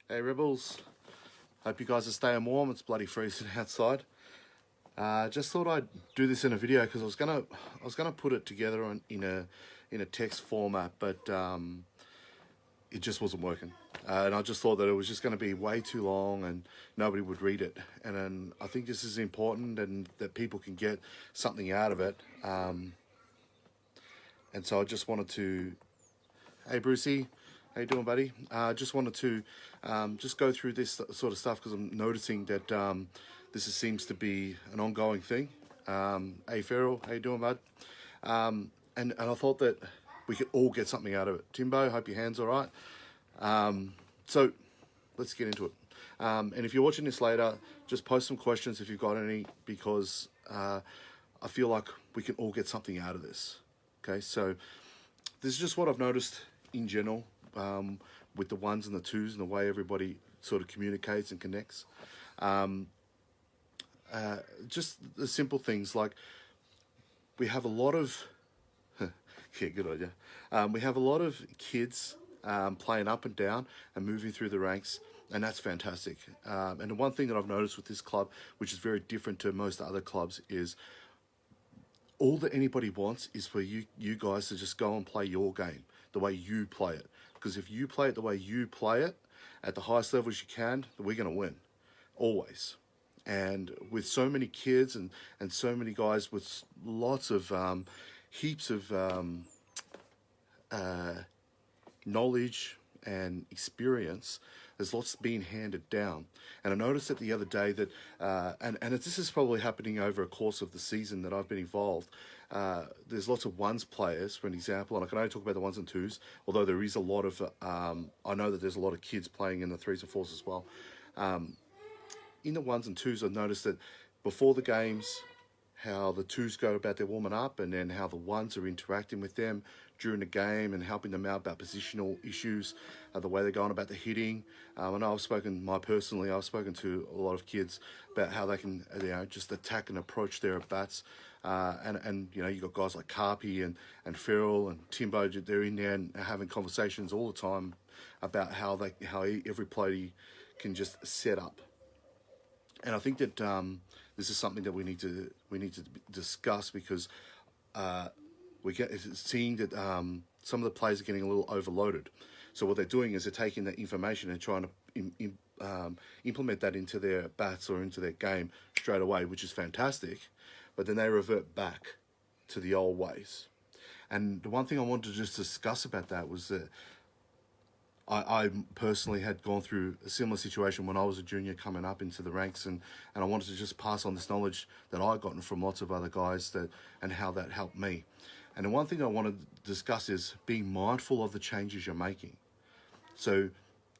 Hey Rebels, hope you guys are staying warm. It's bloody freezing outside. Just thought I'd do this in a video because I was gonna put it together in a text format, but it just wasn't working. And I just thought that it was just going to be way too long and nobody would read it. And then I think this is important and that people can get something out of it. And so I just wanted to, hey Brucey, how you doing, buddy? Just wanted to just go through this sort of stuff because I'm noticing that seems to be an ongoing thing. Hey Farrell, how you doing, bud? And I thought that we could all get something out of it. Timbo, hope your hand's all right. So let's get into it. And if you're watching this later, just post some questions if you've got any, because I feel like we can all get something out of this. Okay, so this is just what I've noticed in general with the ones and the twos and the way everybody sort of communicates and connects. Just the simple things like we have a lot of yeah, good idea. We have a lot of kids playing up and down and moving through the ranks, and that's fantastic. And the one thing that I've noticed with this club, which is very different to most other clubs, is all that anybody wants is for you guys to just go and play your game the way you play it. Because if you play it the way you play it at the highest levels you can, we're going to win, always. And with so many kids and so many guys with lots of heaps of knowledge and experience, there's lots being handed down. And I noticed that the other day that, this is probably happening over a course of the season that I've been involved, there's lots of ones players, for an example, and I can only talk about the ones and twos, although there is a lot of, I know that there's a lot of kids playing in the threes and fours as well. In the ones and twos, I've noticed that before the games, how the twos go about their warming up, and then how the ones are interacting with them during the game and helping them out about positional issues, the way they're going about the hitting. I know I've spoken to a lot of kids about how they can, just attack and approach their at-bats. And you've got guys like Carpy and Farrell and Timbo, they're in there and having conversations all the time about how every player can just set up. And I think that this is something that we need to discuss, because we're seeing that some of the players are getting a little overloaded. So what they're doing is they're taking that information and trying to implement that into their bats or into their game straight away, which is fantastic. But then they revert back to the old ways. And the one thing I wanted to just discuss about that was that I personally had gone through a similar situation when I was a junior coming up into the ranks, and I wanted to just pass on this knowledge that I'd gotten from lots of other guys and how that helped me. And the one thing I want to discuss is being mindful of the changes you're making. So,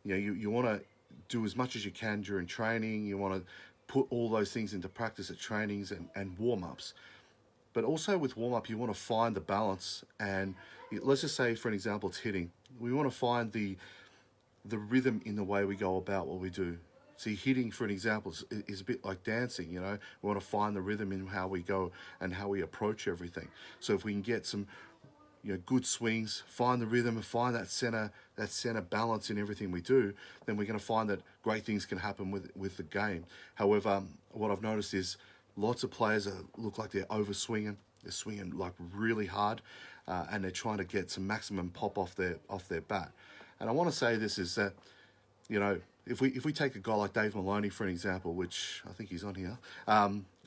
you want to do as much as you can during training. You want to put all those things into practice at trainings and warm-ups. But also with warm-up, you want to find the balance. And let's just say, for an example, it's hitting. We want to find the rhythm in the way we go about what we do. See, hitting, for an example, is a bit like dancing, We want to find the rhythm in how we go and how we approach everything. So if we can get some, good swings, find the rhythm and find that center balance in everything we do, then we're going to find that great things can happen with the game. However, what I've noticed is lots of players look like they're over-swinging. They're swinging like really hard, and they're trying to get some maximum pop off their bat. And I want to say this is that, if we take a guy like Dave Maloney, for an example, which I think he's on here,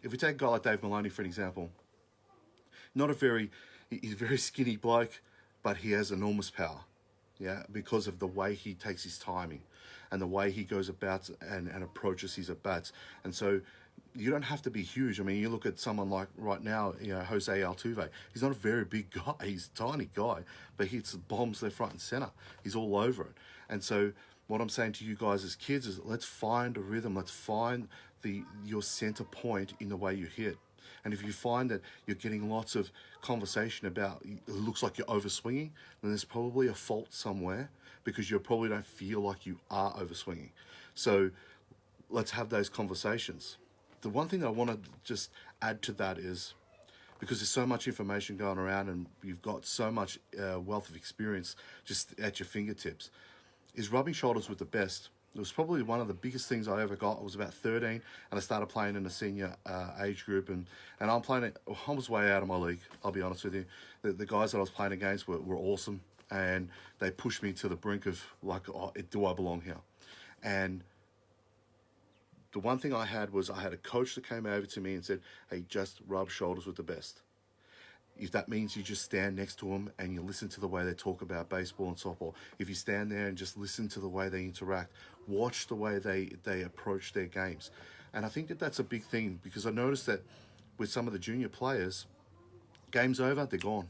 if we take a guy like Dave Maloney, for an example, he's a very skinny bloke, but he has enormous power, because of the way he takes his timing and the way he goes about and approaches his at-bats. And so you don't have to be huge. I mean, you look at someone like right now, Jose Altuve. He's not a very big guy. He's a tiny guy, but he hits bombs left, right, and center. He's all over it. And so what I'm saying to you guys as kids is, let's find a rhythm. Let's find your center point in the way you hit. And if you find that you're getting lots of conversation about, it looks like you're overswinging, then there's probably a fault somewhere, because you probably don't feel like you are overswinging. So let's have those conversations. The one thing I want to just add to that is, because there's so much information going around and you've got so much wealth of experience just at your fingertips, is rubbing shoulders with the best. It was probably one of the biggest things I ever got. I was about 13, and I started playing in a senior age group, and I'm playing it. I was way out of my league. I'll be honest with you. The guys that I was playing against were awesome, and they pushed me to the brink of like, oh, do I belong here? And the one thing I had was I had a coach that came over to me and said, "Hey, just rub shoulders with the best. If that means you just stand next to them and you listen to the way they talk about baseball and softball, if you stand there and just listen to the way they interact, watch the way they approach their games." And I think that that's a big thing, because I noticed that with some of the junior players, game's over, they're gone.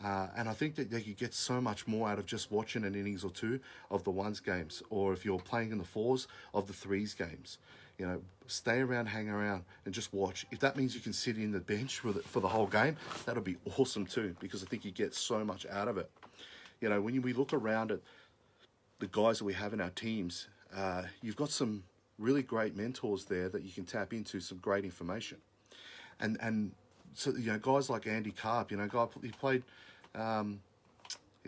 And I think that you get so much more out of just watching an innings or two of the ones games, or if you're playing in the fours, of the threes games. You know, stay around, hang around, and just watch. If that means you can sit in the bench for the whole game, that'll be awesome too, because I think you get so much out of it. You know, when we look around at the guys that we have in our teams, you've got some really great mentors there that you can tap into some great information. And so, you know, guys like Andy Karp, you know, he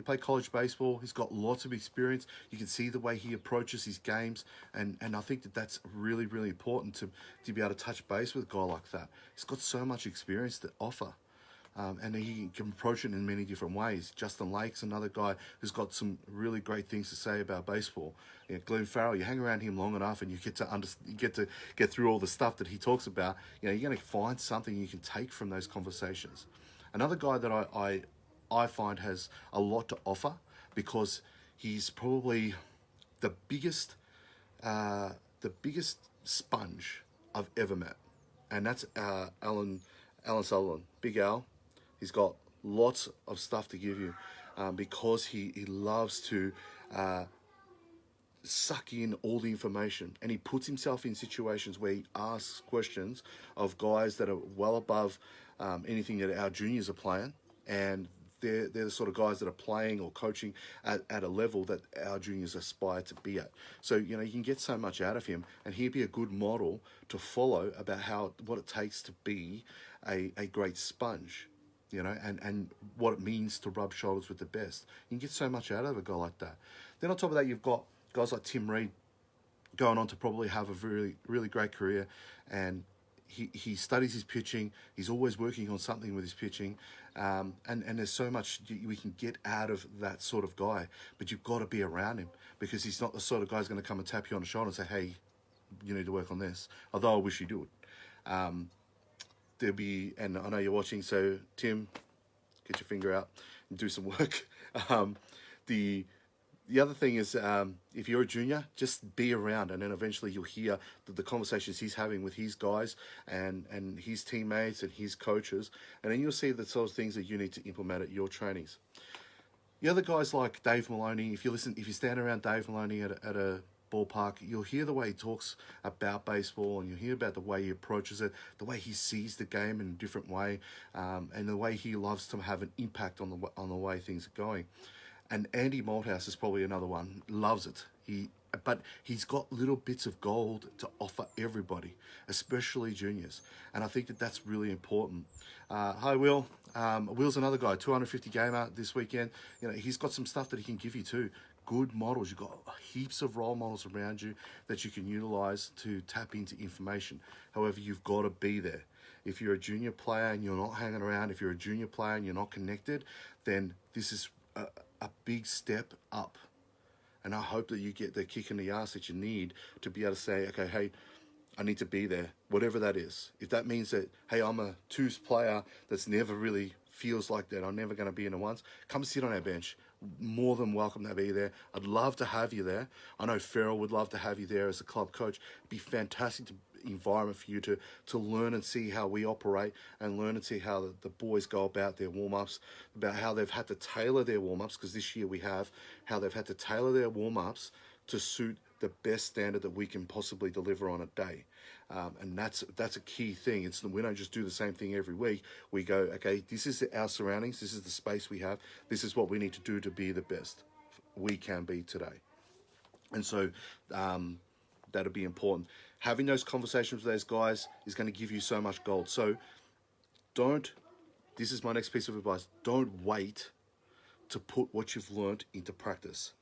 played college baseball. He's got lots of experience. You can see the way he approaches his games, and I think that that's really, really important to be able to touch base with a guy like that. He's got so much experience to offer, and he can approach it in many different ways. Justin Lake's another guy who's got some really great things to say about baseball. You know, Glenn Farrell, you hang around him long enough, and you get to get through all the stuff that he talks about. You know, you're going to find something you can take from those conversations. Another guy that I find has a lot to offer, because he's probably the biggest sponge I've ever met, and that's Alan Sullivan, Big Al. He's got lots of stuff to give you, because he loves to suck in all the information, and he puts himself in situations where he asks questions of guys that are well above anything that our juniors are playing, and they're the sort of guys that are playing or coaching at a level that our juniors aspire to be at. So, you know, you can get so much out of him, and he'd be a good model to follow about what it takes to be a great sponge, you know, and what it means to rub shoulders with the best. You can get so much out of a guy like that. Then on top of that, you've got guys like Tim Reed going on to probably have a really, really great career, and he studies his pitching. He's always working on something with his pitching, and there's so much we can get out of that sort of guy. But you've got to be around him, because he's not the sort of guy who's going to come and tap you on the shoulder and say, "Hey, you need to work on this." Although I wish he would. There'll be, and I know you're watching, so Tim, get your finger out and do some work. The other thing is, if you're a junior, just be around, and then eventually you'll hear the conversations he's having with his guys and his teammates and his coaches, and then you'll see the sort of things that you need to implement at your trainings. The other guys like Dave Maloney, if you stand around Dave Maloney at a ballpark, you'll hear the way he talks about baseball, and you'll hear about the way he approaches it, the way he sees the game in a different way, and the way he loves to have an impact on the way things are going. And Andy Malthouse is probably another one. Loves it. But he's got little bits of gold to offer everybody, especially juniors. And I think that that's really important. Hi, Will. Will's another guy, 250 gamer this weekend. You know, he's got some stuff that he can give you too. Good models. You've got heaps of role models around you that you can utilize to tap into information. However, you've got to be there. If you're a junior player and you're not hanging around, if you're a junior player and you're not connected, then this is a big step up. And I hope that you get the kick in the ass that you need to be able to say, okay, hey, I need to be there, whatever that is. If that means that, hey, I'm a twos player that's never really feels like that, I'm never going to be in the ones, come sit on our bench. More than welcome to be there. I'd love to have you there. I know Farrell would love to have you there as a club coach. It'd be fantastic environment for you to learn and see how we operate, and learn and see how the boys go about their warm-ups, about how they've had to tailor their warm-ups, because this year we have, how they've had to tailor their warm-ups to suit the best standard that we can possibly deliver on a day. And that's a key thing. We don't just do the same thing every week. We go, okay, this is our surroundings, this is the space we have, this is what we need to do to be the best we can be today. And so that'll be important. Having those conversations with those guys is going to give you so much gold. So this is my next piece of advice, don't wait to put what you've learned into practice.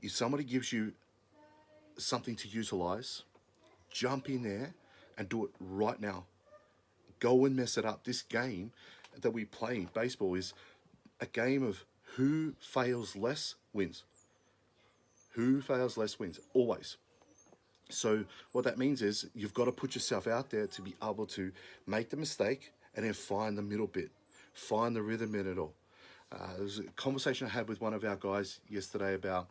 If somebody gives you something to utilize, jump in there and do it right now. Go and mess it up. This game that we play, baseball, is a game of who fails less wins. Who fails less wins, always. So what that means is you've got to put yourself out there to be able to make the mistake and then find the middle bit, find the rhythm in it all. There was a conversation I had with one of our guys yesterday about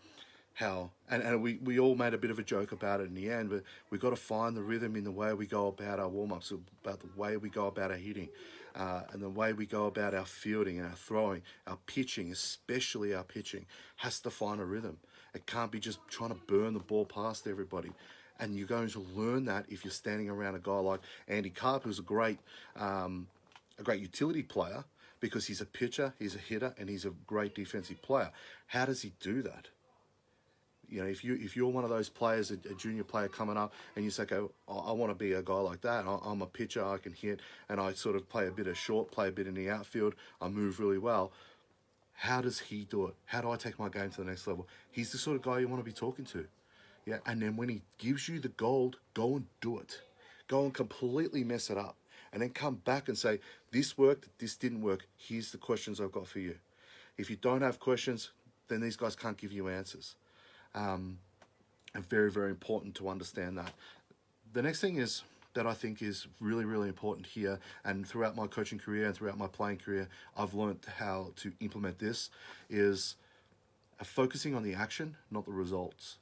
how, and we all made a bit of a joke about it in the end, but we've got to find the rhythm in the way we go about our warm-ups, about the way we go about our hitting, and the way we go about our fielding and our throwing, our pitching, especially our pitching, has to find a rhythm. It can't be just trying to burn the ball past everybody. And you're going to learn that if you're standing around a guy like Andy Carp, who's a great utility player, because he's a pitcher, he's a hitter, and he's a great defensive player. How does he do that? You know, if you're one of those players, a junior player coming up, and you say, "Okay, I want to be a guy like that. I'm a pitcher, I can hit, and I sort of play a bit of short, play a bit in the outfield. I move really well." How does he do it? How do I take my game to the next level? He's the sort of guy you want to be talking to. Yeah, and then when he gives you the gold, go and do it. Go and completely mess it up. And then come back and say, this worked, this didn't work. Here's the questions I've got for you. If you don't have questions, then these guys can't give you answers. And very, very important to understand that. The next thing is that I think is really, really important here, and throughout my coaching career and throughout my playing career, I've learned how to implement this, is focusing on the action, not the results.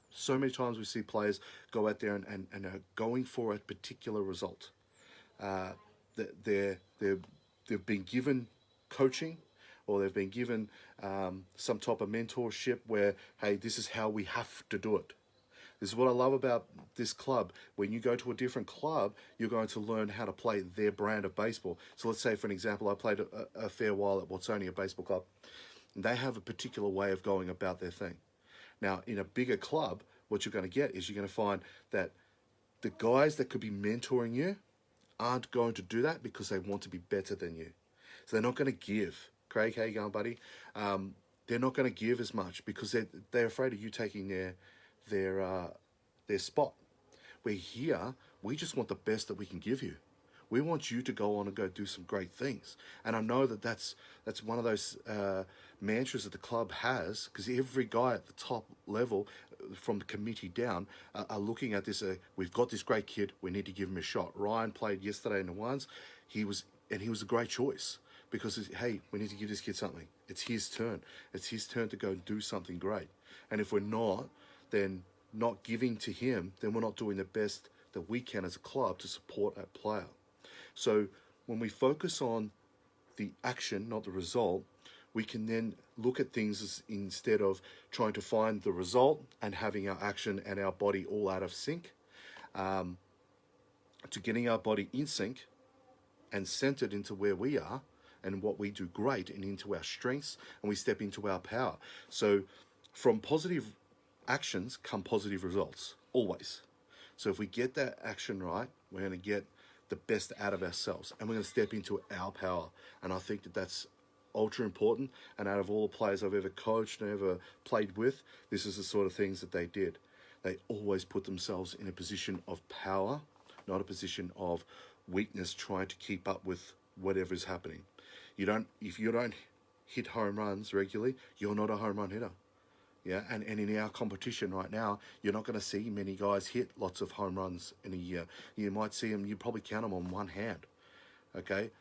So many times we see players go out there and are going for a particular result. They've been given coaching, or they've been given some type of mentorship where, hey, this is how we have to do it. This is what I love about this club. When you go to a different club, you're going to learn how to play their brand of baseball. So let's say, for an example, I played a fair while at Watsonia Baseball Club. They have a particular way of going about their thing. Now, in a bigger club, what you're going to get is you're going to find that the guys that could be mentoring you aren't going to do that because they want to be better than you. So they're not going to give. Craig, how you going, buddy? They're not going to give as much because they're afraid of you taking their spot. We're here, we just want the best that we can give you. We want you to go on and go do some great things. And I know that that's one of those mantras that the club has, because every guy at the top level, from the committee down, are looking at this. We've got this great kid. We need to give him a shot. Ryan played yesterday in the ones. He was a great choice because, hey, we need to give this kid something. It's his turn. It's his turn to go and do something great. And if we're not, then not giving to him, then we're not doing the best that we can as a club to support that player. So when we focus on the action, not the result, we can then look at things as, instead of trying to find the result and having our action and our body all out of sync, to getting our body in sync and centered into where we are and what we do great and into our strengths, and we step into our power. So from positive actions come positive results, always. So if we get that action right, we're going to get the best out of ourselves, and we're going to step into our power. And I think that that's ultra important. And out of all the players I've ever coached and ever played with, this is the sort of things that they did. They always put themselves in a position of power, not a position of weakness, trying to keep up with whatever is happening. If you don't hit home runs regularly, you're not a home run hitter. Yeah, and in our competition right now, you're not going to see many guys hit lots of home runs in a year. You might see them, you probably count them on one hand. Okay,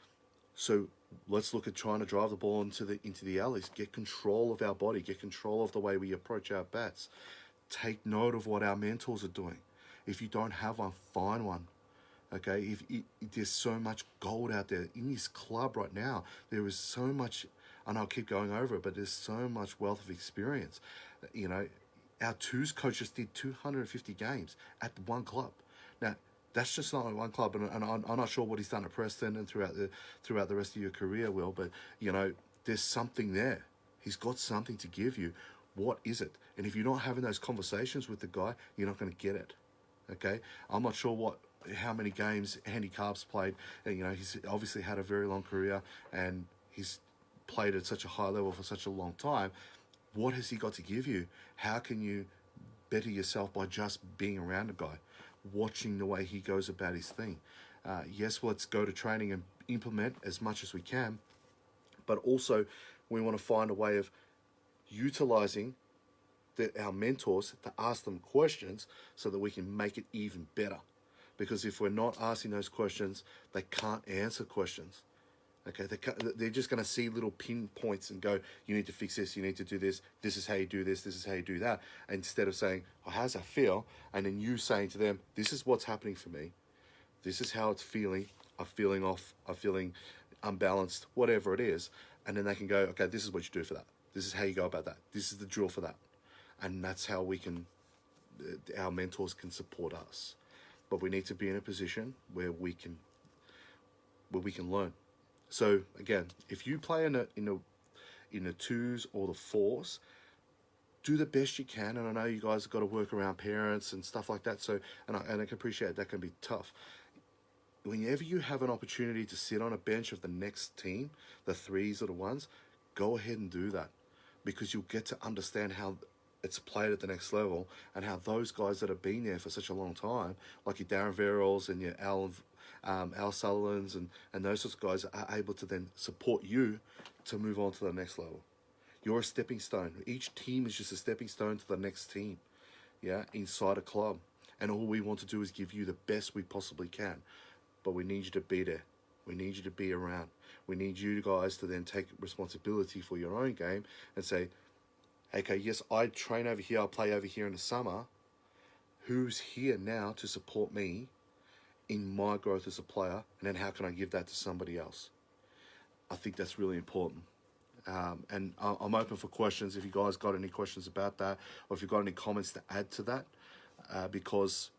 so let's look at trying to drive the ball into the alleys, get control of our body, get control of the way we approach our bats. Take note of what our mentors are doing. If you don't have one, find one. Okay, there's so much gold out there in this club right now. There is so much, and I'll keep going over it, but there's so much wealth of experience. You know, our twos coach just did 250 games at one club. Now, that's just not one club, and I'm not sure what he's done at Preston and throughout the rest of your career, Will. But you know, there's something there. He's got something to give you. What is it? And if you're not having those conversations with the guy, you're not going to get it. Okay, I'm not sure how many games Andy Carp's played. And, you know, he's obviously had a very long career, and he's played at such a high level for such a long time. What has he got to give you? How can you better yourself by just being around a guy, watching the way he goes about his thing. Yes, let's go to training and implement as much as we can, but also we want to find a way of utilizing our mentors to ask them questions so that we can make it even better. Because if we're not asking those questions, they can't answer questions. Okay, they're just going to see little pinpoints and go, you need to fix this, you need to do this, this is how you do this is how you do that. Instead of saying, oh, how's that feel? And then you saying to them, this is what's happening for me. This is how it's feeling. I'm feeling off, I'm feeling unbalanced, whatever it is. And then they can go, okay, this is what you do for that. This is how you go about that. This is the drill for that. And that's how our mentors can support us. But we need to be in a position where we can learn. So again, if you play in the twos or the fours, do the best you can. And I know you guys have got to work around parents and stuff like that. So and I can appreciate that can be tough. Whenever you have an opportunity to sit on a bench of the next team, the threes or the ones, go ahead and do that, because you'll get to understand how it's played at the next level and how those guys that have been there for such a long time, like your Darren Verrills and your Al Sullivans and those sorts of guys, are able to then support you to move on to the next level. You're a stepping stone. Each team is just a stepping stone to the next team, yeah, inside a club. And all we want to do is give you the best we possibly can. But we need you to be there. We need you to be around. We need you guys to then take responsibility for your own game and say, okay, yes, I train over here, I play over here in the summer. Who's here now to support me in my growth as a player? And then how can I give that to somebody else? I think that's really important. And I'm open for questions if you guys got any questions about that, or if you've got any comments to add to that, because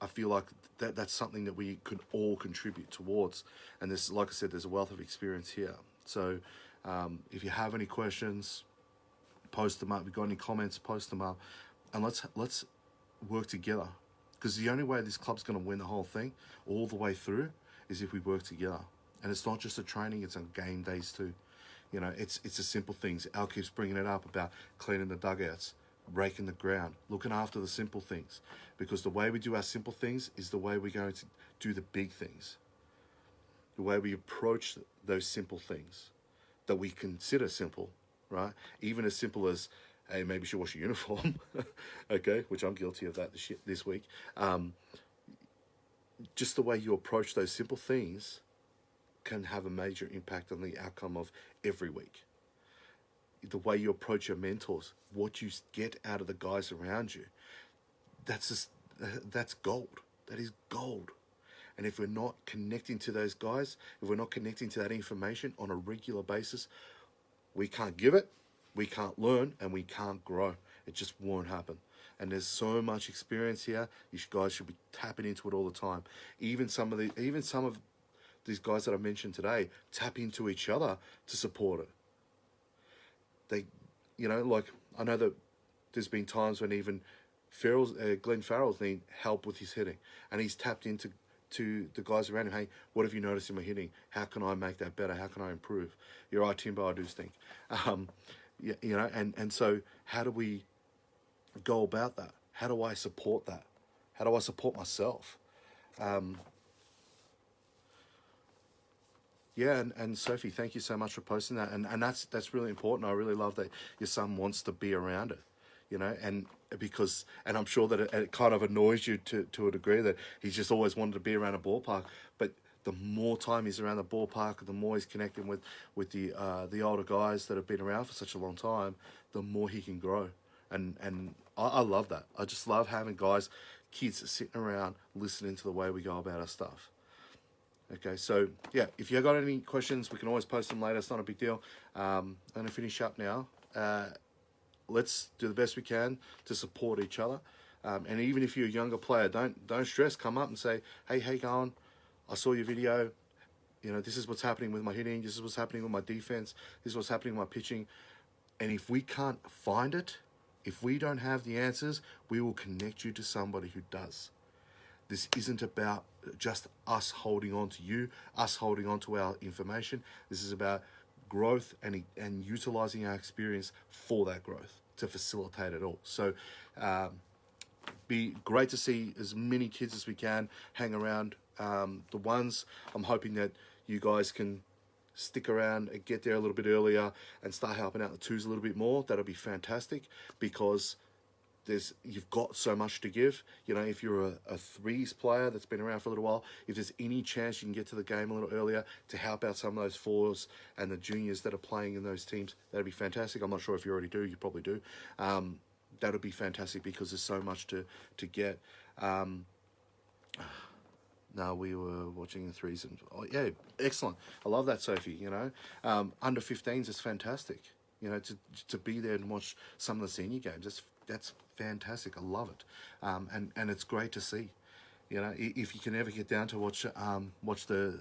I feel like that's something that we could all contribute towards. And there's, like I said, there's a wealth of experience here. So if you have any questions, post them up. If you've got any comments, post them up. And let's work together. Because the only way this club's going to win the whole thing, all the way through, is if we work together. And it's not just a training, it's on game days too. You know, it's the simple things. Al keeps bringing it up about cleaning the dugouts, raking the ground, looking after the simple things. Because the way we do our simple things is the way we're going to do the big things. The way we approach those simple things that we consider simple, right? Even as simple as, hey, maybe you should wash your uniform, okay, which I'm guilty of that this week. Just the way you approach those simple things can have a major impact on the outcome of every week. The way you approach your mentors, what you get out of the guys around you, that's gold. That is gold. And if we're not connecting to those guys, if we're not connecting to that information on a regular basis, we can't give it, we can't learn, and we can't grow. It just won't happen. And there's so much experience here. You guys should be tapping into it all the time. Even some of these guys that I mentioned today tap into each other to support it. They, you know, like I know that there's been times when even Glenn Farrell's need help with his hitting, and he's tapped into the guys around him. Hey, what have you noticed in my hitting? How can I make that better? How can I improve? You're right, Timbo, I do think. You know, and so how do we go about that? How do I support that? How do I support myself? Yeah, and Sophie, thank you so much for posting that. And that's really important. I really love that your son wants to be around it, you know, and I'm sure that it kind of annoys you to a degree that he's just always wanted to be around a ballpark. But the more time he's around the ballpark, the more he's connecting with the older guys that have been around for such a long time, the more he can grow. And I love that. I just love having kids sitting around listening to the way we go about our stuff. Okay, so yeah, if you got any questions, we can always post them later. It's not a big deal. I'm going to finish up now. Let's do the best we can to support each other. And even if you're a younger player, don't stress. Come up and say, hey, how you going? I saw your video. You know, this is what's happening with my hitting. This is what's happening with my defense. This is what's happening with my pitching. And if we can't find it, if we don't have the answers, we will connect you to somebody who does. This isn't about just us holding on to you, us holding on to our information. This is about growth and utilizing our experience for that growth to facilitate it all. So be great to see as many kids as we can hang around. The ones, I'm hoping that you guys can stick around and get there a little bit earlier and start helping out the twos a little bit more. That'll be fantastic, because you've got so much to give. You know, if you're a threes player that's been around for a little while, if there's any chance you can get to the game a little earlier to help out some of those fours and the juniors that are playing in those teams, that'd be fantastic. I'm not sure if you already do. You probably do. That would be fantastic, because there's so much to get. No, we were watching the threes, and oh, yeah, excellent. I love that, Sophie. You know, under 15s is fantastic. You know, to be there and watch some of the senior games, that's fantastic. I love it, and it's great to see. You know, if you can ever get down to watch the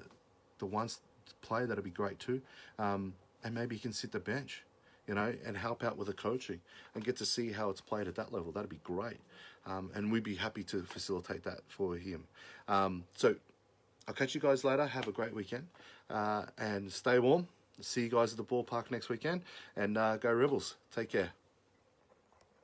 ones play, that'd be great too. And maybe you can sit the bench, you know, and help out with the coaching and get to see how it's played at that level. That'd be great. And we'd be happy to facilitate that for him. So I'll catch you guys later. Have a great weekend, and stay warm. See you guys at the ballpark next weekend, and go Rebels. Take care.